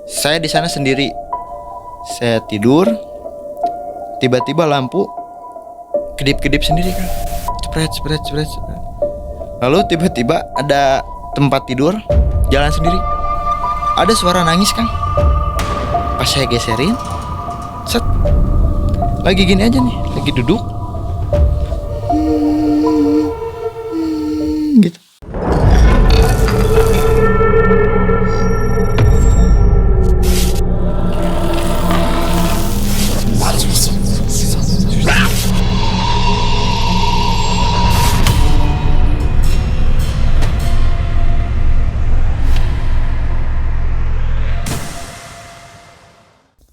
Saya di sana sendiri. Saya tidur, tiba-tiba lampu kedip-kedip sendiri kan. Cepret, cepret, cepret, cepret. Lalu tiba-tiba ada tempat tidur jalan sendiri. Ada suara nangis kan. Pas saya geserin, set, lagi gini aja nih, lagi duduk, gitu.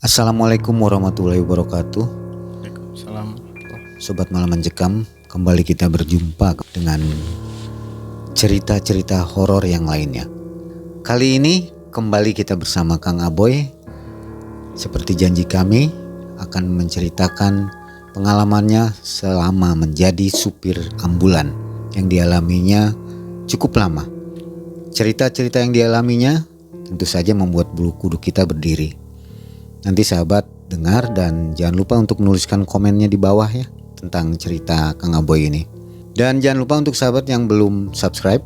Assalamualaikum warahmatullahi wabarakatuh. Waalaikumsalam. Sobat Malam Mencekam, kembali kita berjumpa dengan cerita-cerita horor yang lainnya. Kali ini kembali kita bersama Kang Aboy. Seperti janji kami akan menceritakan pengalamannya selama menjadi supir ambulan yang dialaminya cukup lama. Cerita-cerita yang dialaminya tentu saja membuat bulu kuduk kita berdiri. Nanti sahabat dengar dan jangan lupa untuk menuliskan komennya di bawah ya tentang cerita Kang Aboy ini. Dan jangan lupa untuk sahabat yang belum subscribe,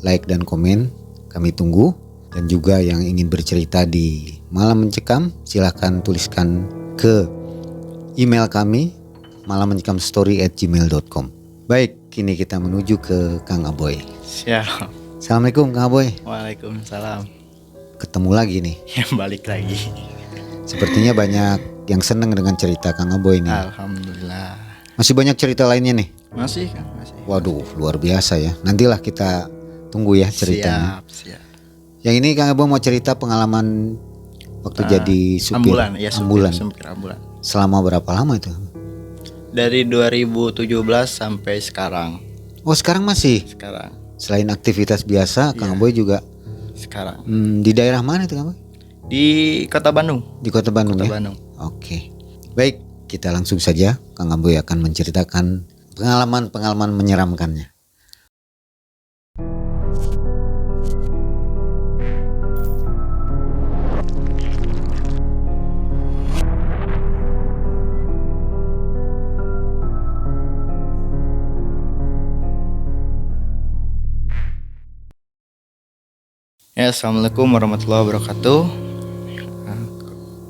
like dan komen, kami tunggu. Dan juga yang ingin bercerita di Malam Mencekam, silahkan tuliskan ke email kami malammencekamstory@gmail.com. Baik, kini kita menuju ke Kang Aboy. Siap. Assalamualaikum Kang Aboy. Waalaikumsalam. Ketemu lagi nih. Ya, balik lagi. Sepertinya banyak yang seneng dengan cerita Kang Aboy ini. Alhamdulillah. Masih banyak cerita lainnya nih. Masih kan, masih. Waduh, luar biasa ya. Nantilah kita tunggu ya ceritanya. Siap. Yang ini Kang Aboy mau cerita pengalaman waktu jadi supir ambulan. Ya, supir ambulan. Selama berapa lama itu? Dari 2017 sampai sekarang. Oh, sekarang masih? Sekarang. Selain aktivitas biasa, Kang Aboy juga Sekarang. di daerah mana itu Kang Aboy? Di Kota Bandung. Di Kota Bandung ya? Bandung. Oke. Baik, kita langsung saja. Kang Aboy akan menceritakan pengalaman-pengalaman menyeramkannya. Ya, assalamualaikum warahmatullahi wabarakatuh.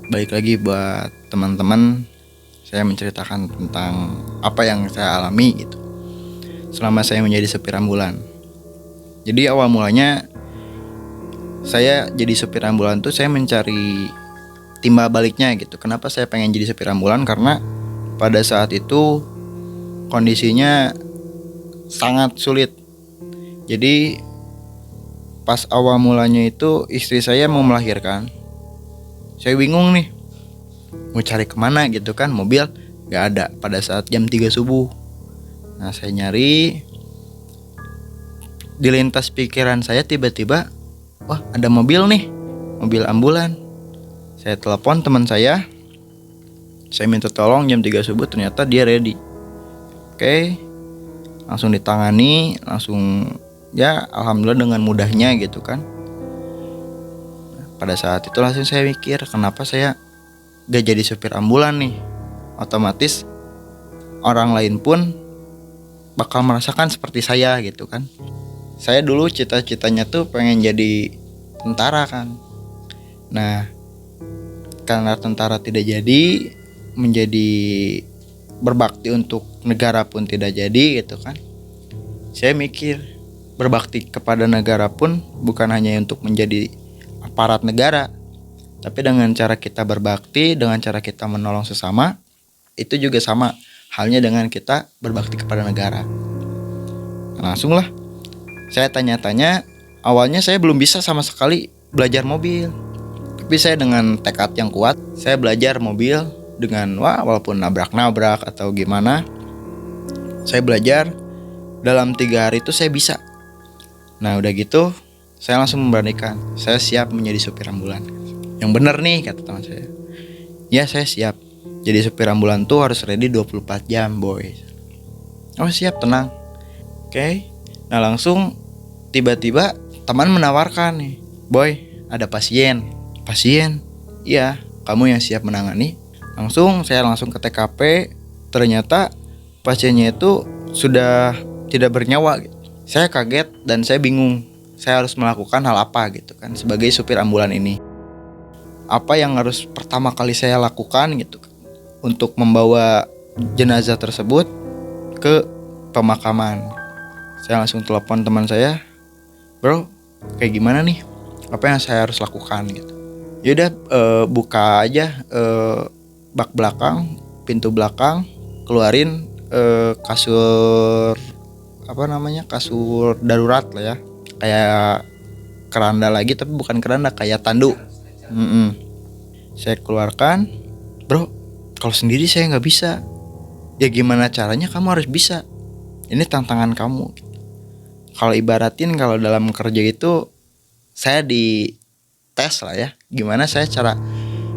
Balik lagi buat teman-teman, saya menceritakan tentang apa yang saya alami gitu selama saya menjadi supir ambulan. Jadi awal mulanya saya jadi supir ambulan tuh saya mencari timbal baliknya gitu. Kenapa saya pengen jadi supir ambulan? Karena pada saat itu kondisinya sangat sulit. Jadi pas awal mulanya itu istri saya mau melahirkan. Saya bingung nih, mau cari kemana gitu kan, mobil gak ada pada saat jam 3 subuh. Nah, saya nyari, di lintas pikiran saya tiba-tiba, wah ada mobil nih, mobil ambulan. Saya telepon teman saya minta tolong jam 3 subuh, ternyata dia ready. Oke, langsung ditangani, langsung ya alhamdulillah dengan mudahnya gitu kan. Pada saat itu langsung saya mikir, kenapa saya gak jadi supir ambulan nih. Otomatis orang lain pun bakal merasakan seperti saya gitu kan. Saya dulu cita-citanya tuh pengen jadi tentara kan. Nah, karena tentara tidak jadi, menjadi berbakti untuk negara pun tidak jadi gitu kan. Saya mikir, berbakti kepada negara pun bukan hanya untuk menjadi aparat negara, tapi dengan cara kita berbakti, dengan cara kita menolong sesama, itu juga sama halnya dengan kita berbakti kepada negara. Nah, langsung lah saya tanya-tanya. Awalnya saya belum bisa sama sekali belajar mobil, tapi saya dengan tekad yang kuat, saya belajar mobil dengan walaupun nabrak-nabrak atau gimana, saya belajar. Dalam 3 hari itu saya bisa. Nah, udah gitu saya langsung memberanikan, saya siap menjadi supir ambulan. Yang bener nih, kata teman saya. Ya, saya siap. Jadi supir ambulan tuh harus ready 24 jam, boy. Oh, siap, tenang. Oke. Nah, langsung tiba-tiba teman menawarkan nih, boy, ada pasien. pasien. Iya, kamu yang siap menangani. Saya langsung ke TKP. Ternyata pasiennya itu sudah tidak bernyawa gitu. Saya kaget dan saya bingung. Saya harus melakukan hal apa gitu kan sebagai supir ambulan ini. Apa yang harus pertama kali saya lakukan gitu untuk membawa jenazah tersebut ke pemakaman. Saya langsung telepon teman saya, "Bro, kayak gimana nih? Apa yang saya harus lakukan?" gitu. Yaudah, buka aja bak belakang, pintu belakang, keluarin kasur kasur darurat lah ya, kayak keranda lagi tapi bukan keranda, kayak tandu. Saya keluarkan, "Bro, kalau sendiri saya nggak bisa." "Ya gimana caranya, kamu harus bisa. Ini tantangan kamu." Kalau ibaratin kalau dalam kerja itu saya dites lah ya, gimana saya cara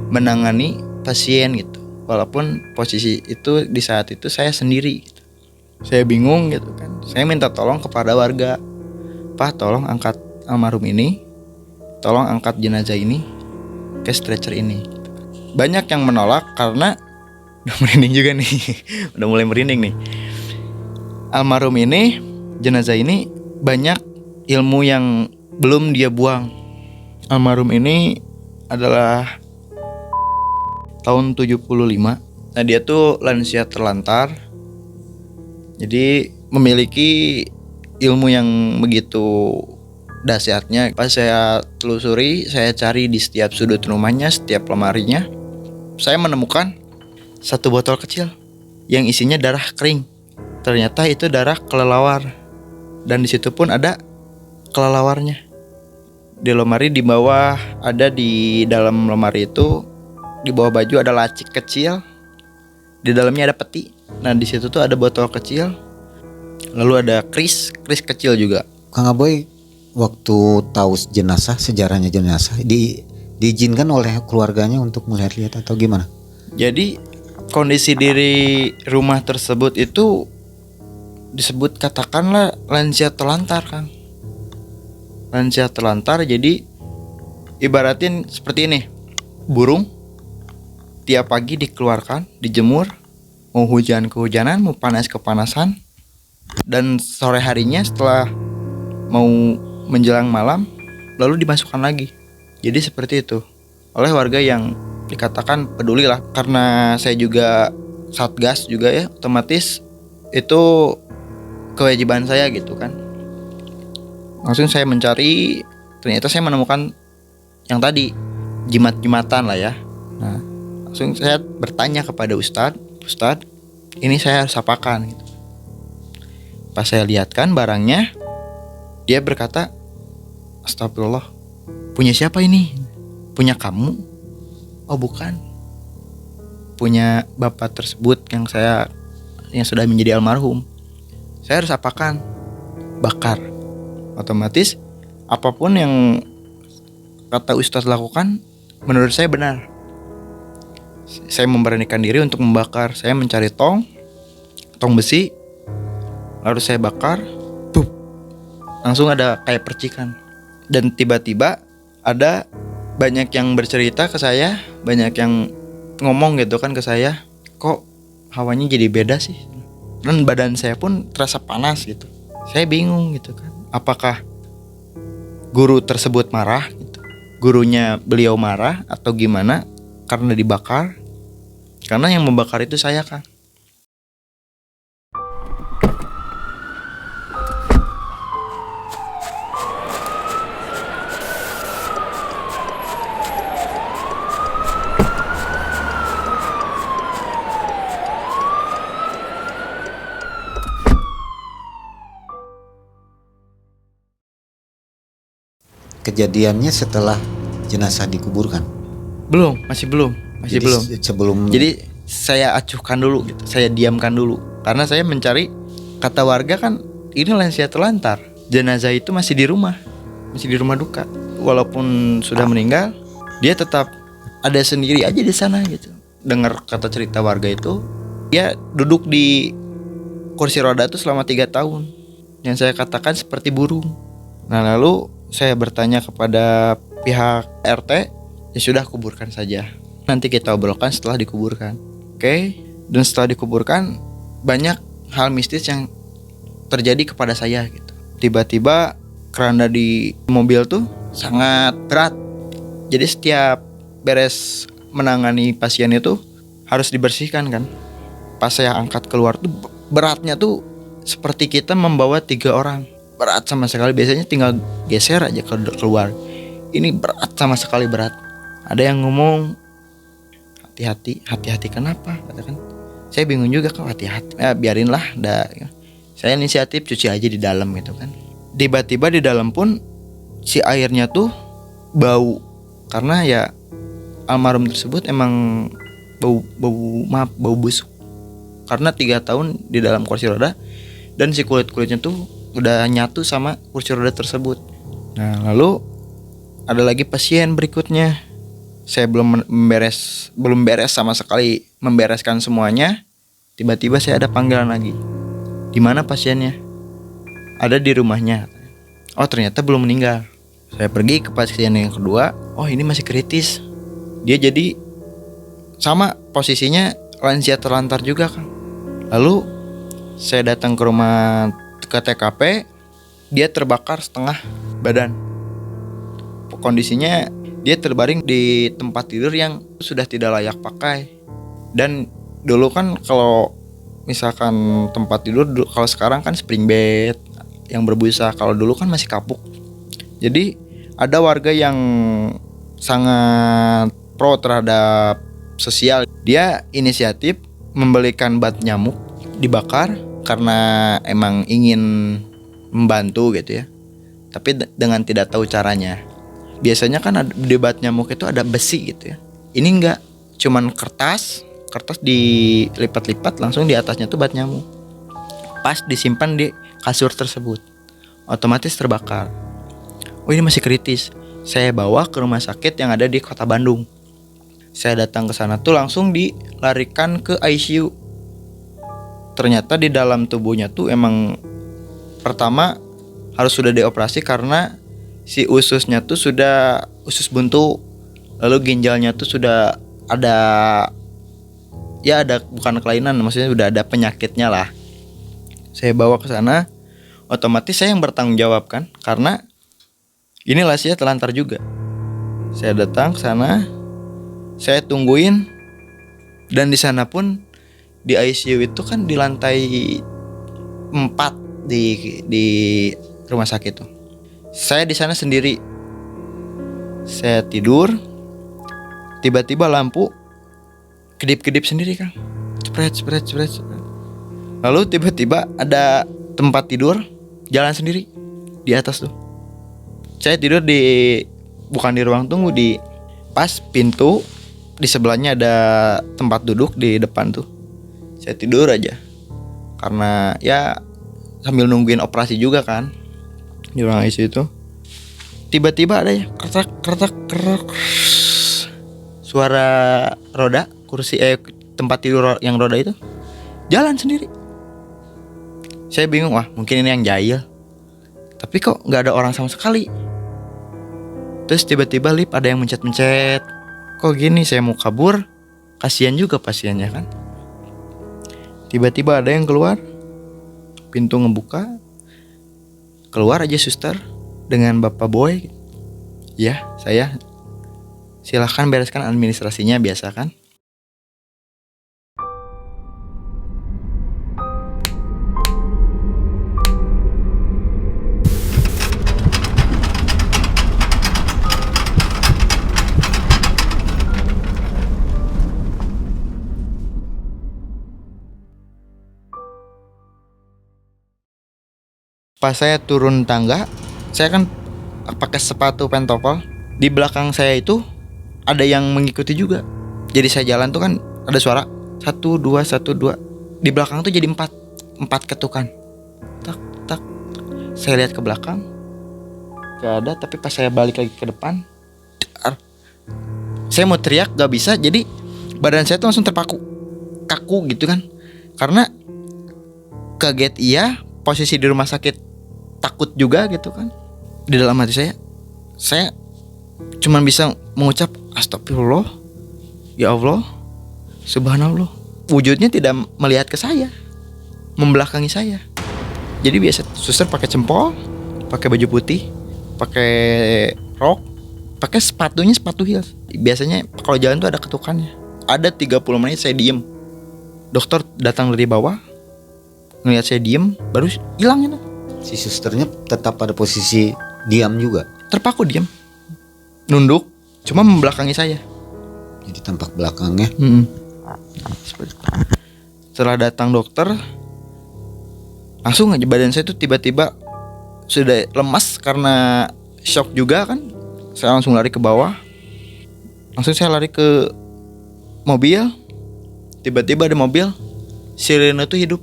menangani pasien gitu. Walaupun posisi itu di saat itu saya sendiri gitu. Saya bingung gitu kan. Saya minta tolong kepada warga, "Pak, tolong angkat almarhum ini, tolong angkat jenazah ini ke stretcher ini." Banyak yang menolak karena udah merinding juga nih. Udah mulai merinding nih. Almarhum ini, jenazah ini banyak ilmu yang belum dia buang. Almarhum ini adalah tahun 75. Nah, dia tuh lansia terlantar. Jadi memiliki ilmu yang begitu dahsyatnya. Pas saya telusuri, saya cari di setiap sudut rumahnya, setiap lemarinya, saya menemukan satu botol kecil yang isinya darah kering. Ternyata itu darah kelelawar. Dan di situ pun ada kelelawarnya. Di lemari di bawah, ada di dalam lemari itu, di bawah baju ada lacik kecil. Di dalamnya ada peti. Nah, di situ tuh ada botol kecil. Lalu ada kris kecil juga. Kang Aboy, waktu tahu jenazah, sejarahnya jenazah, diizinkan oleh keluarganya untuk melihat-lihat atau gimana? Jadi kondisi diri rumah tersebut itu disebut katakanlah lansia terlantar, Kang. Lansia terlantar, jadi ibaratin seperti ini. Burung tiap pagi dikeluarkan, dijemur, mau hujan kehujanan, mau panas kepanasan, dan sore harinya setelah mau menjelang malam lalu dimasukkan lagi. Jadi seperti itu oleh warga yang dikatakan peduli lah. Karena saya juga satgas juga ya, otomatis itu kewajiban saya gitu kan. Langsung saya mencari, ternyata saya menemukan yang tadi, jimat-jimatan lah ya. Nah, langsung saya bertanya kepada Ustadz, ini saya harus apakan gitu. Pas saya lihatkan barangnya, dia berkata, "Astagfirullah, punya siapa ini? Punya kamu?" "Oh bukan, punya bapak tersebut yang sudah menjadi almarhum. Saya harus apakan?" "Bakar." Otomatis apapun yang kata Ustadz lakukan menurut saya benar. Saya memberanikan diri untuk membakar. Saya mencari tong besi, lalu saya bakar. Bup. Langsung ada kayak percikan. Dan tiba-tiba ada banyak yang bercerita ke saya, banyak yang ngomong gitu kan ke saya, "Kok hawanya jadi beda sih?" Dan badan saya pun terasa panas gitu. Saya bingung gitu kan, apakah guru tersebut marah gitu, gurunya beliau marah atau gimana karena dibakar. Karena yang membakar itu saya, Kang. Kejadiannya setelah jenazah dikuburkan? Masih belum. Sebelum. Jadi saya acuhkan dulu gitu, saya diamkan dulu. Karena saya mencari, kata warga kan ini lansia terlantar, jenazah itu masih di rumah duka. Walaupun sudah meninggal, dia tetap ada sendiri aja di sana gitu. Dengar kata cerita warga itu, dia duduk di kursi roda itu selama 3 tahun. Yang saya katakan seperti burung. Nah, lalu saya bertanya kepada pihak RT, Ya sudah, kuburkan saja. Nanti kita obrolkan setelah dikuburkan. Oke. Dan setelah dikuburkan, banyak hal mistis yang terjadi kepada saya gitu. Tiba-tiba keranda di mobil tuh sangat berat. Jadi setiap beres menangani pasien itu harus dibersihkan kan. Pas saya angkat keluar tuh beratnya tuh seperti kita membawa 3 orang. Berat sama sekali. Biasanya tinggal geser aja keluar. Ini berat sama sekali, berat. Ada yang ngomong hati-hati kenapa? Katakan. Saya bingung juga, kok hati-hati. Ya biarinlah, saya inisiatif cuci aja di dalam gitu kan. Tiba-tiba di dalam pun si airnya tuh bau, karena ya almarhum tersebut emang bau busuk. Karena 3 tahun di dalam kursi roda dan si kulitnya tuh udah nyatu sama kursi roda tersebut. Nah, lalu ada lagi pasien berikutnya. Saya belum beres sama sekali membereskan semuanya. Tiba-tiba saya ada panggilan lagi. Di mana pasiennya? Ada di rumahnya. Oh, ternyata belum meninggal. Saya pergi ke pasien yang kedua. Oh, ini masih kritis. Dia jadi sama posisinya lansia terlantar juga, Kang. Lalu saya datang ke rumah, ke TKP. Dia terbakar setengah badan. Kondisinya dia terbaring di tempat tidur yang sudah tidak layak pakai. Dan dulu kan kalau misalkan tempat tidur, kalau sekarang kan spring bed yang berbusa. Kalau dulu kan masih kapuk. Jadi ada warga yang sangat pro terhadap sosial. Dia inisiatif membelikan bat nyamuk dibakar karena emang ingin membantu gitu ya. Tapi dengan tidak tahu caranya. Biasanya kan di bat nyamuk itu ada besi gitu ya. Ini enggak, cuman kertas dilipat-lipat, langsung di atasnya tuh bat nyamuk. Pas disimpan di kasur tersebut, otomatis terbakar. Oh, ini masih kritis. Saya bawa ke rumah sakit yang ada di kota Bandung. Saya datang ke sana tuh langsung dilarikan ke ICU. Ternyata di dalam tubuhnya tuh emang pertama harus sudah dioperasi karena si ususnya tuh sudah usus buntu, lalu ginjalnya tuh sudah ada bukan kelainan, maksudnya sudah ada penyakitnya lah. Saya bawa ke sana, otomatis saya yang bertanggung jawab kan, karena ini lansia terlantar juga. Saya datang ke sana, saya tungguin, dan di sana pun di ICU itu kan di lantai 4 di rumah sakit tuh. Saya di sana sendiri. Saya tidur. Tiba-tiba lampu kedip-kedip sendiri, Kang. Cepret. Lalu tiba-tiba ada tempat tidur jalan sendiri di atas tuh. Saya tidur bukan di ruang tunggu, di pas pintu di sebelahnya ada tempat duduk di depan tuh. Saya tidur aja. Karena ya sambil nungguin operasi juga kan. Di ruang ICU itu tiba-tiba ada ya kertak suara roda kursi tempat tidur yang roda itu jalan sendiri. Saya bingung, wah mungkin ini yang jahil, tapi kok nggak ada orang sama sekali. Terus tiba-tiba lift ada yang mencet-mencet. Kok gini, saya mau kabur, kasihan juga pasiennya kan. Tiba-tiba ada yang keluar, pintu ngebuka. Keluar aja suster dengan Bapak Boy. Ya, saya. Silahkan bereskan administrasinya, biasa kan. Pas saya turun tangga, saya kan pakai sepatu pentopel. Di belakang saya itu ada yang mengikuti juga. Jadi saya jalan tuh kan ada suara 1, 2, 1, 2. Di belakang tuh jadi 4 ketukan. Tak tak. Saya lihat ke belakang, gak ada. Tapi pas saya balik lagi ke depan, saya mau teriak gak bisa. Jadi badan saya tuh langsung terpaku, kaku gitu kan. Karena kaget iya, posisi di rumah sakit takut juga gitu kan. Di dalam hati saya cuman bisa mengucap Astagfirullah, ya Allah, subhanallah. Wujudnya tidak melihat ke saya, membelakangi saya. Jadi biasa suster pakai cempol, pakai baju putih, pakai rok, pakai sepatunya sepatu heels. Biasanya kalau jalan tuh ada ketukannya. Ada 30 menit saya diem. Dokter datang dari bawah, ngelihat saya diem, baru hilang itu. Si susternya tetap pada posisi diam juga. Terpaku diem, nunduk, cuma membelakangi saya. Jadi tampak belakangnya. Setelah datang dokter, langsung aja badan saya tuh tiba-tiba sudah lemas karena shock juga kan. Saya langsung lari ke bawah. Langsung saya lari ke mobil. Tiba-tiba ada mobil, sirene tuh hidup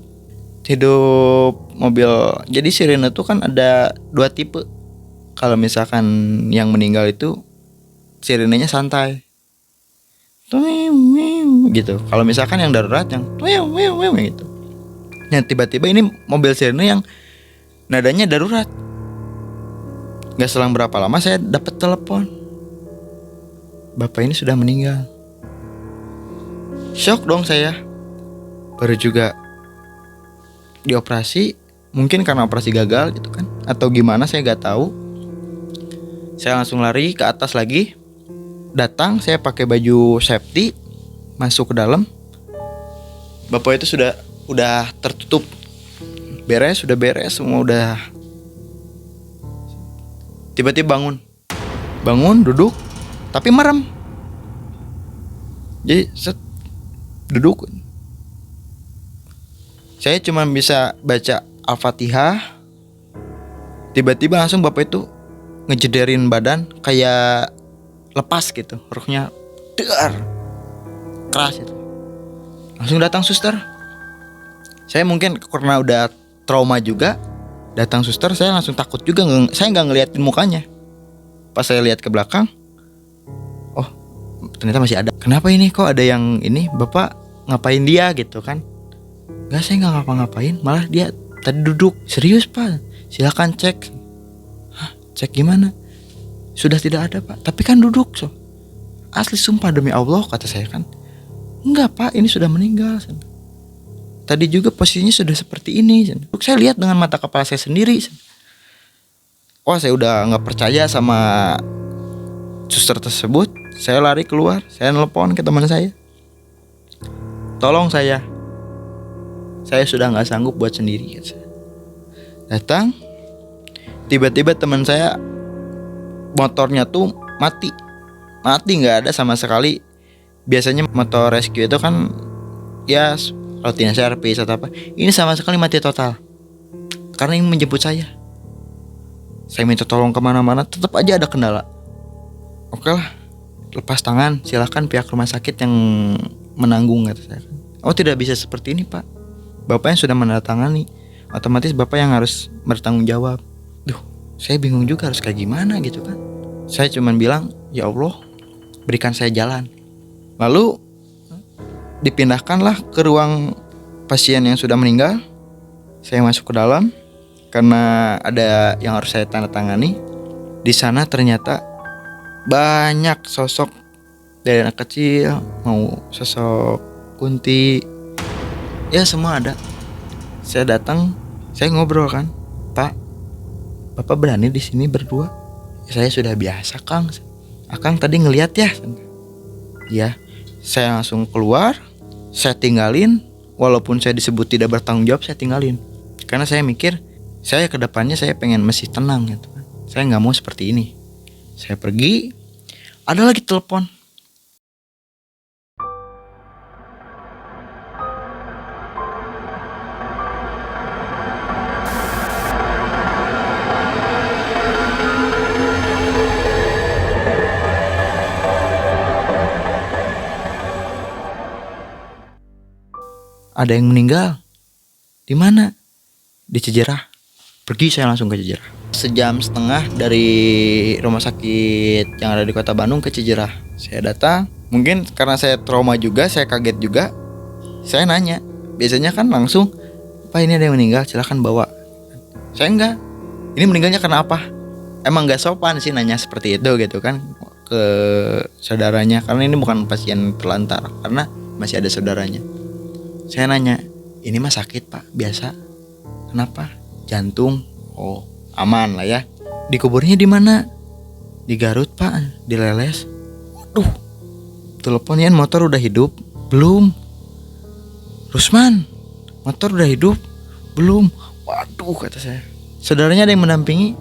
mobil. Jadi sirene tuh kan ada 2 tipe. Kalau misalkan yang meninggal itu sirenenya santai, gitu. Kalau misalkan yang darurat yang gitu. Nah tiba-tiba ini mobil sirene yang nadanya darurat. Gak selang berapa lama saya dapat telepon, bapak ini sudah meninggal. Shock dong saya. Baru juga dioperasi, mungkin karena operasi gagal gitu kan, atau gimana saya gak tahu. Saya langsung lari ke atas lagi. Datang, saya pakai baju safety, masuk ke dalam. Bapak itu udah tertutup, sudah beres semua udah. Tiba-tiba bangun, duduk, tapi merem. Jadi duduk. Saya cuma bisa baca Al-Fatihah. Tiba-tiba langsung bapak itu ngejederin badan kayak lepas gitu, ruhnya dar keras itu. Langsung datang suster. Saya mungkin karena udah trauma juga, datang suster saya langsung takut juga. Saya nggak ngeliatin mukanya. Pas saya lihat ke belakang, oh ternyata masih ada. Kenapa ini kok ada yang ini, bapak ngapain dia gitu kan? Nggak, saya nggak ngapa-ngapain, malah dia tadi duduk. Serius pak, silakan cek. Hah, cek gimana? Sudah tidak ada pak, tapi kan duduk. So asli sumpah demi Allah, kata saya kan. Enggak pak, ini sudah meninggal. Tadi juga posisinya sudah seperti ini. Saya lihat dengan mata kepala saya sendiri. Wah, saya udah nggak percaya sama suster tersebut. Saya lari keluar, saya nelpon ke teman saya, tolong saya sudah nggak sanggup buat sendiri. Datang, tiba-tiba teman saya motornya tuh mati nggak ada sama sekali. Biasanya motor rescue itu kan ya rutin servis atau apa. Ini sama sekali mati total karena ingin menjemput saya. Saya minta tolong kemana-mana, tetap aja ada kendala. Oke lah, lepas tangan, silakan pihak rumah sakit yang menanggung, kata saya. Oh tidak bisa seperti ini pak, bapak yang sudah menandatangani, otomatis bapak yang harus bertanggung jawab. Duh, saya bingung juga harus kayak gimana gitu kan. Saya cuman bilang, ya Allah, berikan saya jalan. Lalu dipindahkanlah ke ruang pasien yang sudah meninggal. Saya masuk ke dalam karena ada yang harus saya tanda tangani. Di sana ternyata banyak sosok dari anak kecil, mau sosok Kunti, ya semua ada. Saya datang, saya ngobrol kan, Pak, Bapak berani di sini berdua? Saya sudah biasa Kang. Akang tadi ngelihat ya. Ya, saya langsung keluar, saya tinggalin. Walaupun saya disebut tidak bertanggung jawab, saya tinggalin. Karena saya mikir, saya ke depannya saya pengen masih tenang gitu kan. Saya nggak mau seperti ini. Saya pergi, ada lagi telepon. Ada yang meninggal. Di mana? Di Cijerah. Pergi saya langsung ke Cijerah. 1,5 jam dari rumah sakit yang ada di kota Bandung ke Cijerah. Saya datang. Mungkin karena saya trauma juga, saya kaget juga. Saya nanya. Biasanya kan langsung, Pak ini ada yang meninggal, silakan bawa. Saya enggak. Ini meninggalnya karena apa? Emang gak sopan sih nanya seperti itu gitu kan. ke saudaranya, karena ini bukan pasien terlantar, karena masih ada saudaranya. Saya nanya, ini mah sakit pak, biasa. Kenapa? Jantung. Oh aman lah ya. Dikuburnya di mana? Di Garut pak, di Leles. Waduh, teleponnya motor udah hidup? Belum. Rusman, motor udah hidup? Belum. Waduh kata saya. Saudaranya ada yang mendampingi?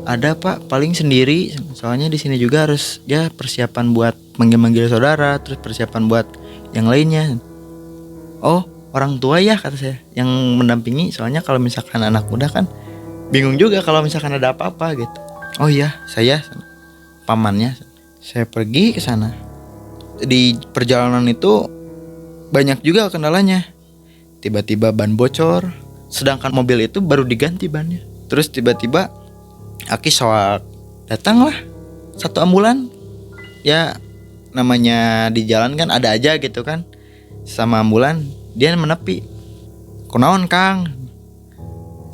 Ada pak, paling sendiri. Soalnya di sini juga harus ya persiapan buat manggil-manggil saudara, terus persiapan buat yang lainnya. Oh, orang tua ya kata saya yang mendampingi. Soalnya kalau misalkan anak muda kan bingung juga kalau misalkan ada apa-apa gitu. Oh iya, saya pamannya. Saya pergi ke sana. Di perjalanan itu banyak juga kendalanya. Tiba-tiba ban bocor, sedangkan mobil itu baru diganti bannya. Terus tiba-tiba aki soak, datanglah satu ambulan. Ya namanya di jalan kan ada aja gitu kan. Sama ambulan dia menepi. Kunaon Kang?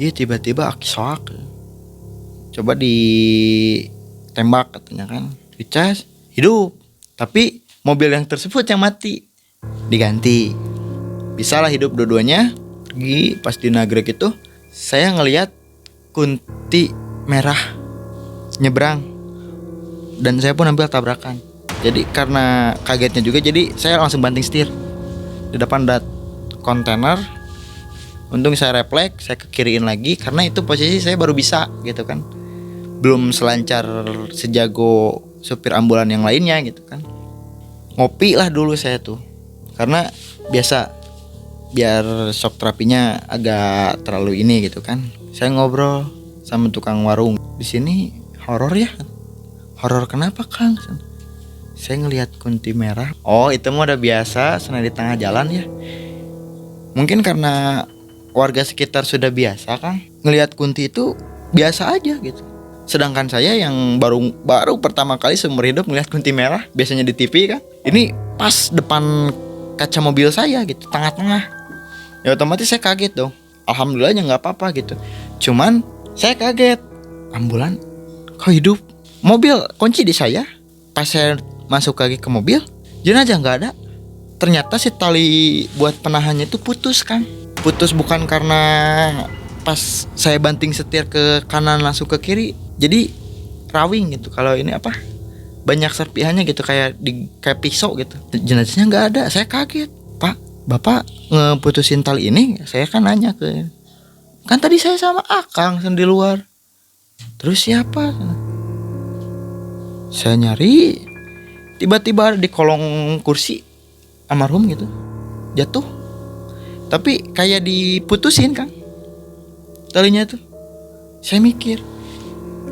Iya tiba-tiba aki soak. Coba ditembak katanya kan. Dicas, hidup. Tapi mobil yang tersebut yang mati. Diganti. Bisalah hidup dua-duanya. Pergi pas di Nagrek itu saya ngelihat kunti merah nyebrang dan saya pun hampir tabrakan. Jadi karena kagetnya juga, jadi saya langsung banting setir. Di depan ada kontainer. Untung saya refleks, saya ke kiriin lagi karena itu posisi saya baru bisa gitu kan. Belum selancar sejago supir ambulan yang lainnya gitu kan. Ngopi lah dulu saya tuh. Karena biasa biar shock terapinya agak terlalu ini gitu kan. Saya ngobrol sama tukang warung. Di sini horor ya? Horor kenapa Kang? Saya ngelihat kunti merah. Oh itu mah udah biasa, sana di tengah jalan ya. Mungkin karena warga sekitar sudah biasa Kang. Ngelihat kunti itu biasa aja gitu. Sedangkan saya yang baru pertama kali seumur hidup ngelihat kunti merah, biasanya di TV kan. Ini pas depan kaca mobil saya gitu, tengah-tengah. Ya otomatis saya kaget dong. Alhamdulillahnya nggak apa-apa gitu. Cuman saya kaget, ambulan kok hidup? Mobil kunci di saya. Pas saya masuk lagi ke mobil, jenazah nggak ada. Ternyata si tali buat penahannya itu putus kan. Putus bukan karena pas saya banting setir ke kanan langsung ke kiri. Jadi rawing gitu. Kalau ini apa? Banyak serpihannya gitu kayak pisau gitu. Jenazahnya nggak ada. Saya kaget. Pak, Bapak ngeputusin tali ini? Saya kan nanya ke, kan tadi saya sama Akang di luar. Terus siapa? Saya nyari, tiba-tiba ada di kolong kursi almarhum gitu, jatuh. Tapi kayak diputusin Kang talinya tuh. Saya mikir,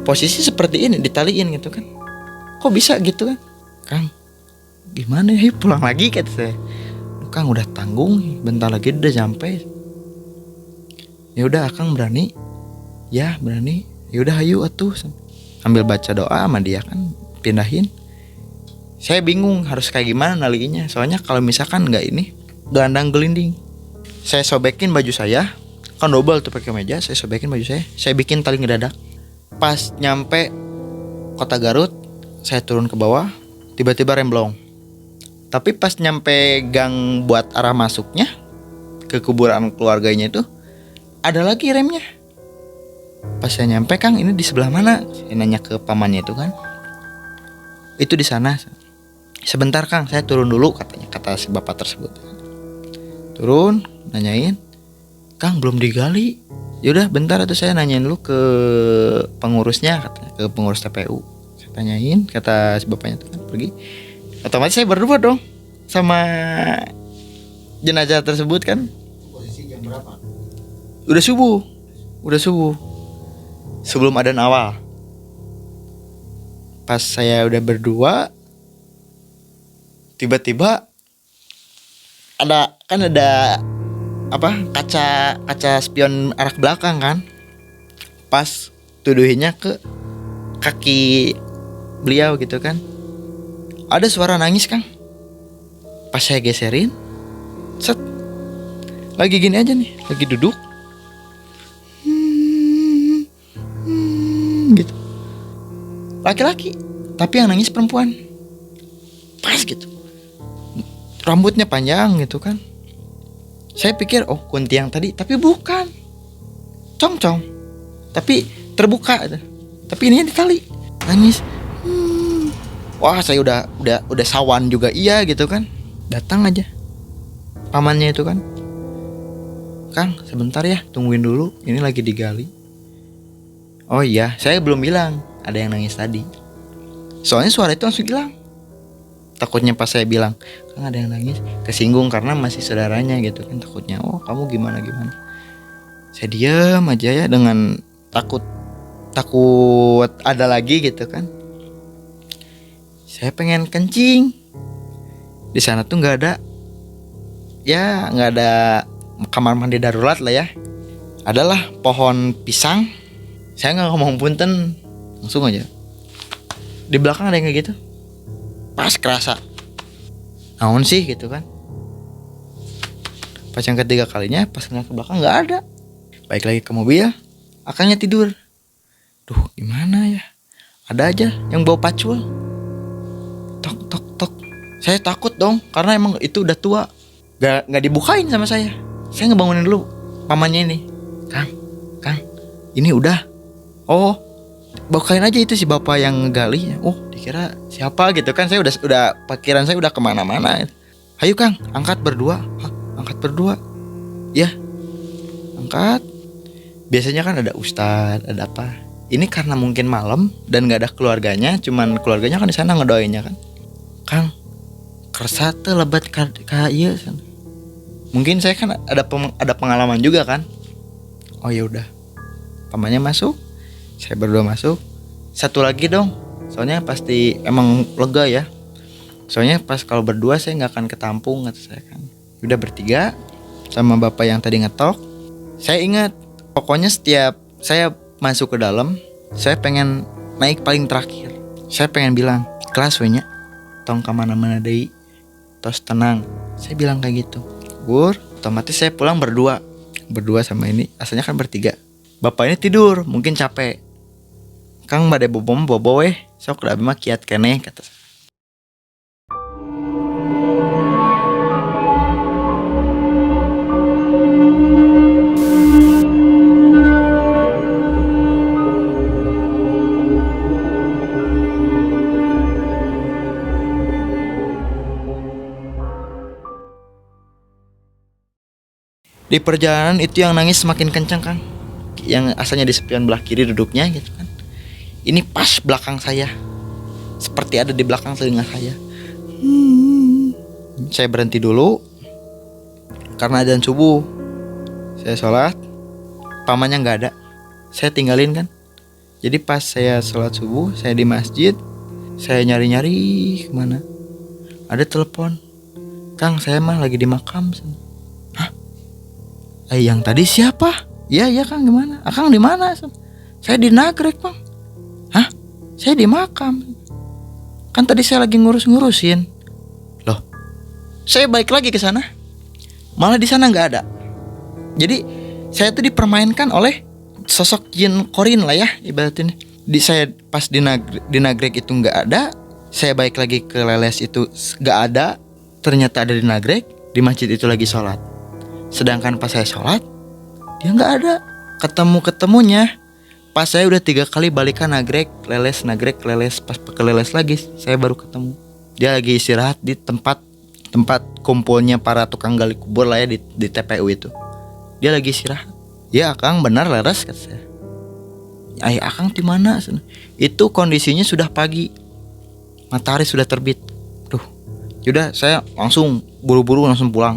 posisi seperti ini ditaliin gitu kan, kok bisa gitu kan? Kang, gimana ya? Pulang lagi kata saya. Kang udah tanggung, bentar lagi udah sampai. Ya udah Akang berani? Ya berani. Ya udah ayo atuh. Ambil baca doa sama dia kan, pindahin. Saya bingung harus kayak gimana naliginya. Soalnya kalau misalkan nggak ini, gelandang gelinding. Saya sobekin baju saya, kan double tuh pakai meja. Saya sobekin baju saya bikin tali ngedadak. Pas nyampe kota Garut, saya turun ke bawah, tiba-tiba remblong. Tapi pas nyampe gang buat arah masuknya ke kuburan keluarganya itu, ada lagi remnya. Pas saya nyampe, Kang ini di sebelah mana? Saya nanya ke pamannya itu kan. Itu di sana. Sebentar Kang, saya turun dulu katanya, kata si bapak tersebut. Turun, nanyain, Kang belum digali. Yaudah bentar tuh saya nanyain dulu ke pengurusnya katanya, ke pengurus TPU. Saya tanyain, kata si bapaknya itu kan pergi. Otomatis saya berdua dong sama jenazah tersebut kan. Posisi jam berapa? Udah subuh. Sebelum adzan awal. Pas saya udah berdua, tiba-tiba ada apa? Kaca spion arah belakang kan. Pas tuduhinnya ke kaki beliau gitu kan. Ada suara nangis Kang. Pas saya geserin, set, lagi gini aja nih, lagi duduk, gitu. Laki-laki Tapi yang nangis perempuan. Pas gitu. Rambutnya panjang gitu kan. Saya pikir oh Kunti yang tadi, tapi bukan. Cong-cong. Tapi terbuka. Tapi ininya ditali. Nangis. Wah, saya udah sawan juga iya gitu kan. Datang aja pamannya itu kan. Kang, sebentar ya, tungguin dulu. Ini lagi digali. Oh iya, saya belum bilang ada yang nangis tadi. Soalnya suara itu langsung hilang. Takutnya pas saya bilang, Kang ada yang nangis, kesinggung karena masih saudaranya gitu kan. Takutnya, oh kamu gimana. Saya diam aja ya dengan takut ada lagi gitu kan. Saya pengen kencing. Di sana tuh nggak ada kamar mandi darurat lah ya. Adalah pohon pisang. Saya nggak ngomong punten, langsung aja. Di belakang ada yang kayak gitu. Pas kerasa. Naon sih gitu kan. Pas yang ketiga kalinya, pas ngeliat ke belakang nggak ada. Balik lagi ke mobil, akangnya tidur. Duh, gimana ya? Ada aja yang bawa pacul. Tok tok tok. Saya takut dong, karena emang itu udah tua. Gak dibukain sama saya. Saya ngebangunin dulu pamannya ini. Kang, ini udah. Oh, bukain aja itu si bapak yang ngegali. Oh, dikira siapa gitu kan. Saya udah pikiran saya udah kemana-mana. Ayo Kang, angkat berdua. Hah, angkat berdua. Ya, angkat. Biasanya kan ada ustadz, ada apa. Ini karena mungkin malam dan gak ada keluarganya. Cuman keluarganya kan di sana ngedoainnya kan. Kang, kersa teh lebat ka ieu. Mungkin saya kan ada pengalaman juga kan. Oh ya udah. Pamannya masuk, saya berdua masuk. Satu lagi dong. Soalnya pasti emang lega ya. Soalnya pas kalau berdua saya nggak akan ketampung kata saya kan. Udah bertiga sama bapak yang tadi ngetok. Saya ingat pokoknya setiap saya masuk ke dalam, saya pengen naik paling terakhir. Saya pengen bilang, kelas we nya. Tong ka mana-mana deui. Tos tenang. Saya bilang kayak gitu. Otomatis saya pulang berdua sama ini. Asalnya kan bertiga. Bapak ini tidur, mungkin capek. Kang bade bobom bobo weh. Sok da abdi mah kiat keneh kata saya. Di perjalanan itu yang nangis semakin kencang Kang. Yang asalnya di spion belah kiri duduknya gitu kan. Ini pas belakang saya. Seperti ada di belakang telinga saya. Saya berhenti dulu. Karena adzan subuh. Saya sholat. Pamannya gak ada. Saya tinggalin kan. Jadi pas saya sholat subuh, saya di masjid. Saya nyari-nyari kemana. Ada telepon. Kang, saya mah lagi di makam. Yang tadi siapa? Iya Kang, gimana? Akang di mana? Saya di Nagrek Bang. Hah? Saya di makam. Kan tadi saya lagi ngurusin. Loh, saya balik lagi ke sana. Malah di sana nggak ada. Jadi saya tuh dipermainkan oleh sosok jin korin lah ya ibaratnya. Saya pas di Nagrek itu nggak ada. Saya balik lagi ke Leles itu nggak ada. Ternyata ada di Nagrek. Di masjid itu lagi sholat. Sedangkan pas saya sholat, dia nggak ada. Ketemunya pas saya udah 3 kali balikan Nagrek, Leles. Pas ke Leles lagi saya baru ketemu. Dia lagi istirahat di tempat kumpulnya para tukang gali kubur lah ya di TPU itu. Dia lagi istirahat. Ya Akang benar leres kata saya. Ayah Akang di mana? Itu kondisinya sudah pagi, matahari sudah terbit. Duh, yaudah saya langsung buru-buru langsung pulang.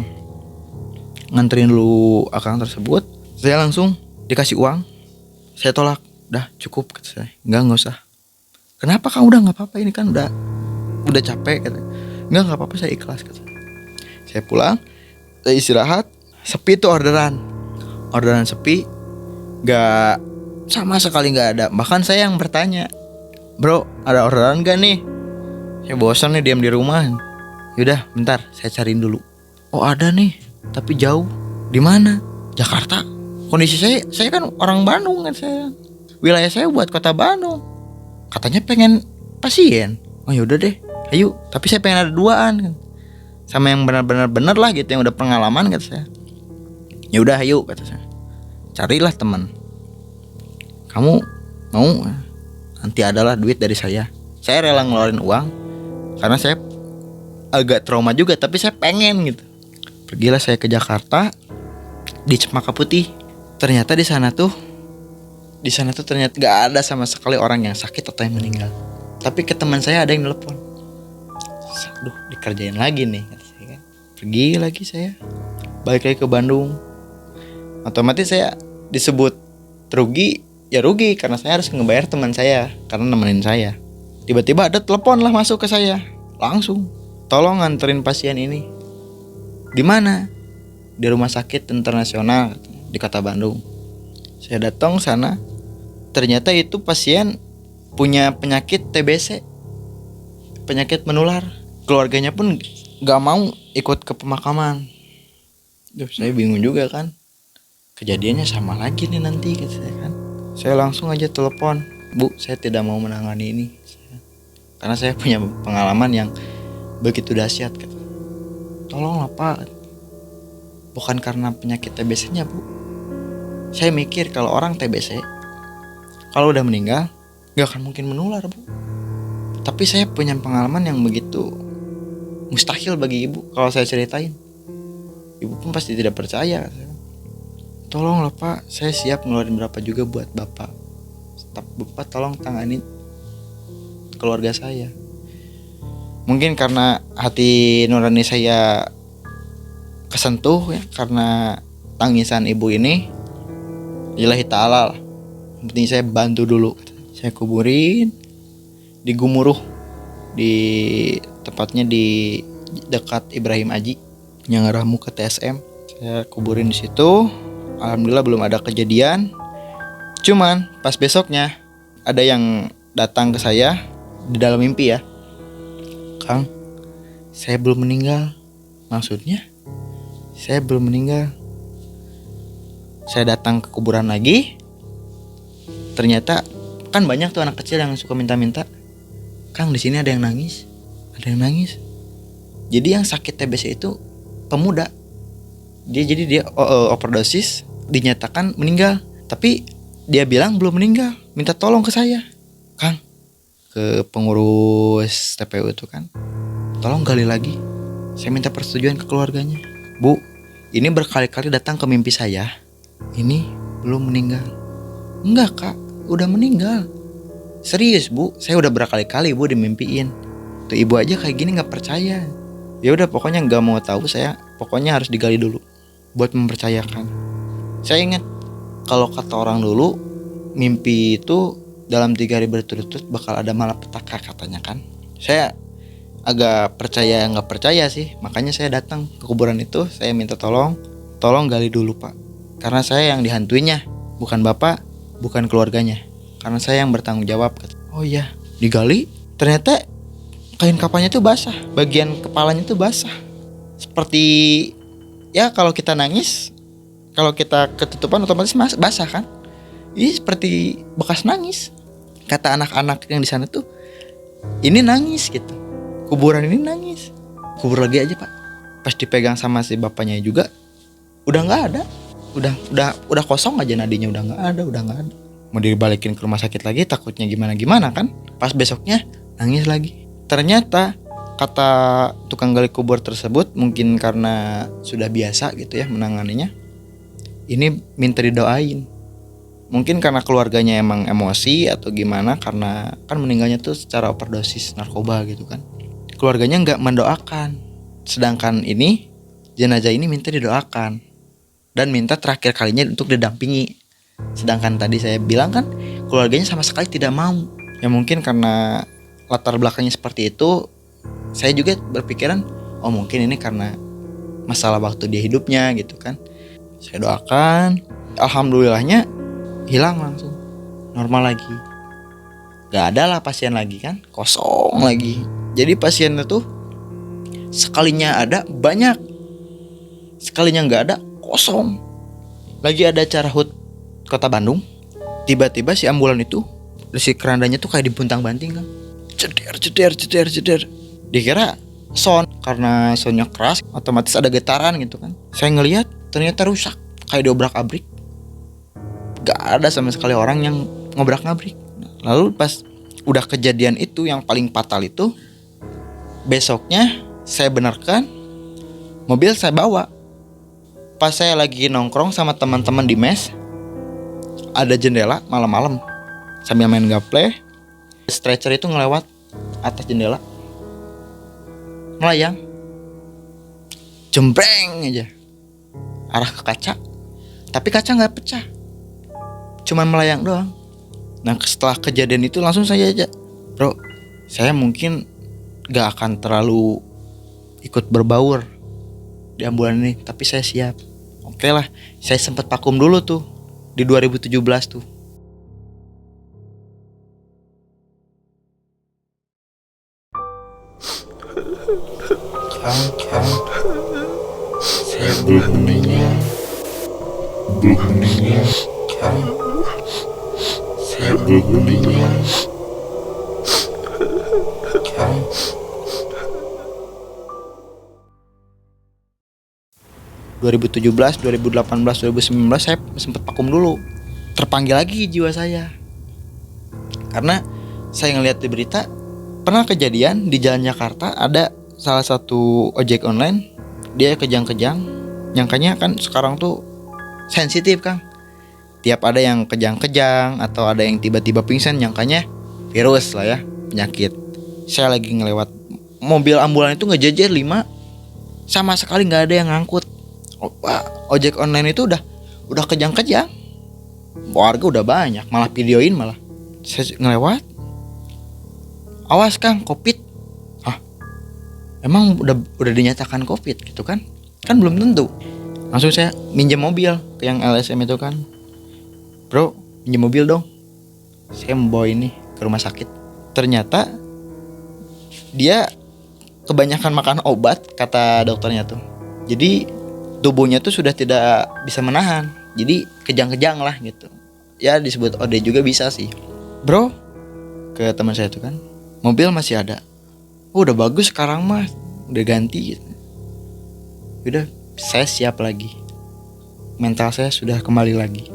Nganterin dulu Akang tersebut. Saya langsung dikasih uang. Saya tolak. Udah cukup kata saya. Enggak usah. Kenapa Kang? Udah gak apa-apa, ini kan udah capek kata. Enggak apa-apa, saya ikhlas kata saya. Saya pulang. Saya istirahat. Sepi tuh orderan sepi. Gak, sama sekali gak ada. Bahkan saya yang bertanya, bro ada orderan gak nih? Saya bosan nih diam di rumah. Yaudah bentar saya cariin dulu. Oh ada nih, tapi jauh. Di mana? Jakarta. Kondisi saya kan orang Bandung kan saya. Wilayah saya buat kota Bandung. Katanya pengen pasien. Oh yaudah deh, ayo. Tapi saya pengen ada duaan kan, sama yang benar-benar lah gitu, yang udah pengalaman kata saya. Ya udah ayo kata saya, carilah teman. Kamu mau? Nanti adalah duit dari saya. Saya rela ngeluarin uang karena saya agak trauma juga, tapi saya pengen gitu. Pergilah saya ke Jakarta, di Cempaka Putih. Ternyata di sana tuh ternyata gak ada sama sekali orang yang sakit atau yang meninggal. Tapi ke teman saya ada yang nelpon. Aduh, dikerjain lagi nih kata saya kan. Pergi lagi saya, balik lagi ke Bandung. Otomatis saya disebut rugi, ya rugi karena saya harus ngebayar teman saya karena nemenin saya. Tiba-tiba ada telepon lah masuk ke saya, langsung, tolong nganterin pasien ini. Di mana? Di Rumah Sakit Internasional di Kota Bandung. Saya datang sana, ternyata itu pasien punya penyakit TBC, penyakit menular. Keluarganya pun gak mau ikut ke pemakaman. Duh, saya bingung juga kan. Kejadiannya sama lagi nih nanti gitu saya kan. Saya langsung aja telepon, Bu, saya tidak mau menangani ini karena saya punya pengalaman yang begitu dahsyat gitu. Tolonglah Pak, bukan karena penyakit TBC-nya Bu. Saya mikir kalau orang TBC kalau udah meninggal gak akan mungkin menular Bu. Tapi saya punya pengalaman yang begitu mustahil bagi ibu. Kalau saya ceritain, ibu pun pasti tidak percaya. Tolonglah Pak, saya siap ngeluarin berapa juga buat Bapak. Tapi Bapak tolong tanganin keluarga saya. Mungkin karena hati nurani saya kesentuh ya, karena tangisan ibu ini. Lillahi ta'ala lah. Yang penting saya bantu dulu. Saya kuburin di Gumuruh, di tepatnya di dekat Ibrahim Aji yang arah muka TSM. Saya kuburin di situ. Alhamdulillah belum ada kejadian. Cuman pas besoknya ada yang datang ke saya di dalam mimpi ya. Kang, saya belum meninggal. Maksudnya saya belum meninggal. Saya datang ke kuburan lagi. Ternyata kan banyak tuh anak kecil yang suka minta-minta. Kang, di sini ada yang nangis. Ada yang nangis. Jadi yang sakit TBC itu pemuda. Dia overdosis, dinyatakan meninggal. Tapi dia bilang belum meninggal. Minta tolong ke saya. Kang, ke pengurus TPU itu kan, tolong gali lagi. Saya minta persetujuan ke keluarganya. Bu, ini berkali-kali datang ke mimpi saya. Ini belum meninggal. Enggak Kak, udah meninggal. Serius Bu, saya udah berkali-kali Bu dimimpiin. Tuh ibu aja kayak gini nggak percaya. Ya udah pokoknya nggak mau tahu saya. Pokoknya harus digali dulu buat mempercayakan. Saya ingat kalau kata orang dulu, mimpi itu dalam 3 hari berturut-turut bakal ada malapetaka katanya kan. Saya agak percaya nggak percaya sih. Makanya saya datang ke kuburan itu. Saya minta tolong gali dulu Pak. Karena saya yang dihantuinya, bukan Bapak, bukan keluarganya. Karena saya yang bertanggung jawab. Oh iya, digali. Ternyata kain kapannya tuh basah, bagian kepalanya tuh basah. Seperti ya kalau kita nangis, kalau kita ketutupan otomatis basah kan. Ini seperti bekas nangis. Kata anak-anak yang di sana tuh, ini nangis gitu. Kuburan ini nangis. Kubur lagi aja Pak. Pas dipegang sama si bapaknya juga, udah nggak ada. Udah kosong aja nadinya, udah nggak ada. Mau dibalikin ke rumah sakit lagi, takutnya gimana kan. Pas besoknya nangis lagi. Ternyata kata tukang gali kubur tersebut, mungkin karena sudah biasa gitu ya menanganinya, ini minta didoain. Mungkin karena keluarganya emang emosi atau gimana, karena kan meninggalnya tuh secara overdosis narkoba gitu kan. Keluarganya nggak mendoakan. Sedangkan ini jenazah ini minta didoakan dan minta terakhir kalinya untuk didampingi. Sedangkan tadi saya bilang kan keluarganya sama sekali tidak mau. Ya mungkin karena latar belakangnya seperti itu, saya juga berpikiran, oh mungkin ini karena masalah waktu dia hidupnya gitu kan. Saya doakan, alhamdulillahnya hilang langsung, normal lagi. Gak ada lah pasien lagi kan, kosong lagi. Jadi pasiennya tuh sekalinya ada banyak, sekalinya gak ada kosong. Lagi ada acara HUT Kota Bandung, tiba-tiba si ambulan itu, si kerandanya tuh kayak dibuntang-banting kan. Ceder ceder ceder ceder. Dikira sound, karena soundnya keras otomatis ada getaran gitu kan. Saya ngelihat ternyata rusak, kayak diobrak-abrik. Gak ada sama sekali orang yang ngobrak-ngabrik. Lalu pas udah kejadian itu yang paling fatal itu, besoknya saya benarkan, mobil saya bawa. Pas saya lagi nongkrong sama teman-teman di mes, ada jendela malam-malam, sambil main gaple, stretcher itu ngelewat atas jendela, melayang, jembreng aja arah ke kaca, tapi kaca nggak pecah, cuman melayang doang. Nah setelah kejadian itu langsung saya aja, bro, saya mungkin gak akan terlalu ikut berbaur di ambulan ini, tapi saya siap. Oke lah, saya sempat vakum dulu tuh di 2017 tuh. Kang, saya belum meninggal. Kang, saya belum meninggal. Kang. ...2017, 2018, 2019 saya sempat vakum dulu. Terpanggil lagi jiwa saya. Karena saya ngeliat di berita, pernah kejadian di Jalan Jakarta ada salah satu ojek online, dia kejang-kejang, nyangkanya kan sekarang tuh sensitif Kang. Tiap ada yang kejang-kejang atau ada yang tiba-tiba pingsan, nyangkanya virus lah ya, penyakit. Saya lagi ngelewat, mobil ambulan itu ngejejer 5, sama sekali nggak ada yang ngangkut. Ojek online itu udah kejang-kejang, warga udah banyak, malah videoin malah. Saya ngelewat, awas Kang, COVID. Emang udah dinyatakan COVID gitu kan? Kan belum tentu. Langsung saya minjem mobil ke yang LSM itu kan, bro, minjem mobil dong, saya mau bawa ini ke rumah sakit. Ternyata dia kebanyakan makan obat, kata dokternya tuh. Jadi tubuhnya tuh sudah tidak bisa menahan, jadi kejang-kejang lah gitu. Ya disebut OD juga bisa sih. Bro, ke teman saya tuh kan, mobil masih ada. Udah bagus sekarang mah, udah ganti gitu. Udah, saya siap lagi. Mental saya sudah kembali lagi.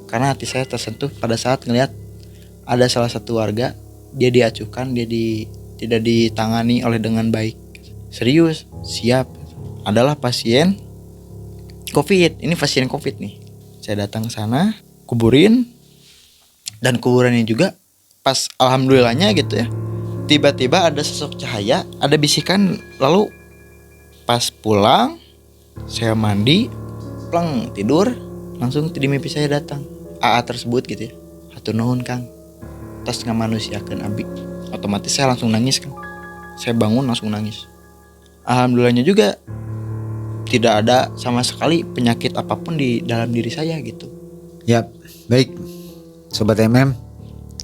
Karena hati saya tersentuh pada saat ngelihat ada salah satu warga, dia diacuhkan, tidak ditangani oleh dengan baik. Serius, siap. Adalah pasien COVID, ini pasien COVID nih. Saya datang ke sana, kuburin, dan kuburannya juga pas alhamdulillahnya gitu ya. Tiba-tiba ada sosok cahaya, ada bisikan, lalu pas pulang, saya mandi, pleng, tidur, langsung di mimpi saya datang AA tersebut gitu ya. Hatur nuhun Kang, tas ngamanusiakeun abdi. Otomatis saya langsung nangis Kang. Saya bangun langsung nangis. Alhamdulillahnya juga tidak ada sama sekali penyakit apapun di dalam diri saya gitu. Ya, baik Sobat MM,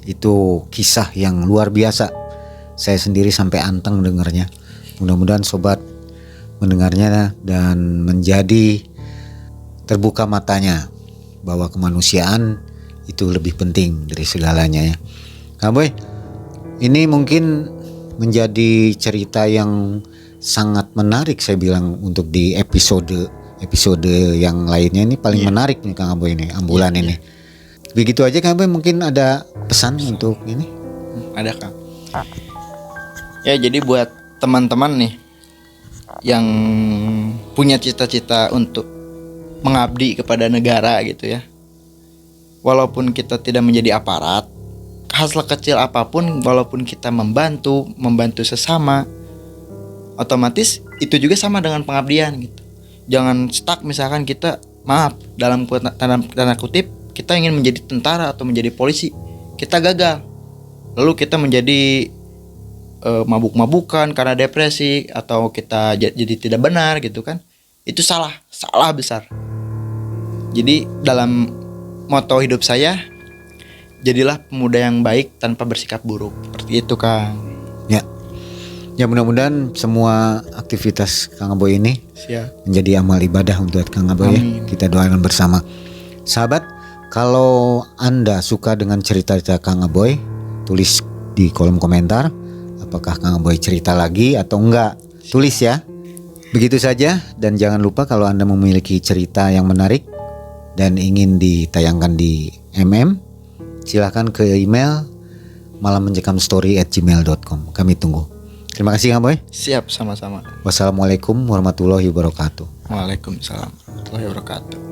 itu kisah yang luar biasa. Saya sendiri sampai anteng dengarnya. Mudah-mudahan sobat mendengarnya dan menjadi terbuka matanya bahwa kemanusiaan itu lebih penting dari segalanya ya. Kang Boy, ini mungkin menjadi cerita yang sangat menarik saya bilang untuk di episode yang lainnya. Ini paling menarik nih Kang Boy ini, ambulan ini. Begitu aja Kang Boy, mungkin ada pesan untuk ini? Ada Kang. Ya jadi buat teman-teman nih yang punya cita-cita untuk mengabdi kepada negara gitu ya. Walaupun kita tidak menjadi aparat, hasil kecil apapun, walaupun kita membantu sesama, otomatis itu juga sama dengan pengabdian gitu. Jangan stuck misalkan kita, maaf, dalam tanda kutip, kita ingin menjadi tentara atau menjadi polisi, kita gagal, lalu kita menjadi mabuk-mabukan karena depresi, atau kita jadi tidak benar gitu kan. Itu salah besar. Jadi dalam moto hidup saya, jadilah pemuda yang baik tanpa bersikap buruk. Seperti itu Kang. Ya mudah-mudahan semua aktivitas Kang Aboy ini menjadi amal ibadah untuk Kang Aboy ya. Kita doakan bersama. Sahabat, kalau Anda suka dengan cerita-cerita Kang Aboy, tulis di kolom komentar. apakah Kang Aboy cerita lagi atau enggak. Tulis ya. Begitu saja, dan jangan lupa kalau Anda memiliki cerita yang menarik dan ingin ditayangkan di silahkan ke email malammencekamstory@gmail.com. Kami tunggu. Terima kasih Kang Aboy. Siap, sama-sama. Wassalamualaikum warahmatullahi wabarakatuh. Waalaikumsalam warahmatullahi wabarakatuh.